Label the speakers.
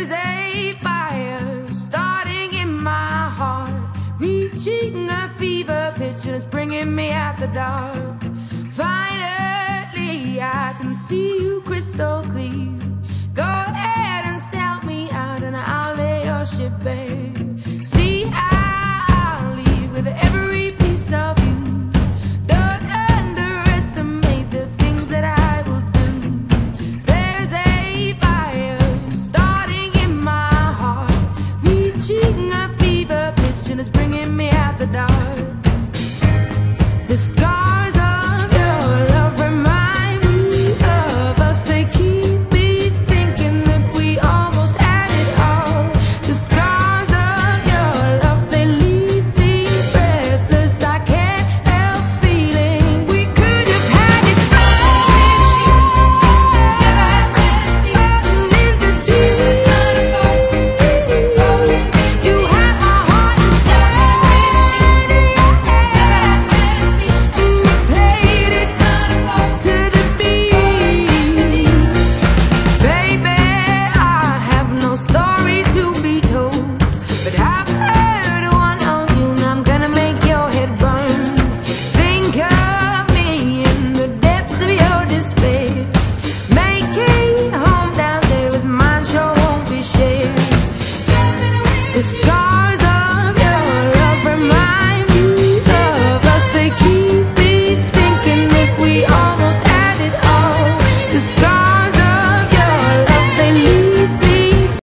Speaker 1: There's a fire starting in my heart, reaching a fever pitch and it's bringing me out the dark. Finally, I can see you crystal clear. Go ahead and sell me out and I'll lay your ship bare. See, I'll leave with every piece of you. Don't underestimate the things that I will do. There's a fire starting in my heart, reaching a fever pitch and it's bringing me out the dark. The scars of your love remind me of us. They keep me thinking that we almost had it all. The scars of your love, they leave me breathless. I can't help feeling we could have had it all. Rolling in the deep. You have my heart inside, and you played it to the beat. Baby, I have no story to be told, but I've heard one on you and I'm gonna make your head burn. Think of me in the depths of your despair. Make a home down there as mine sure won't be shared. The scar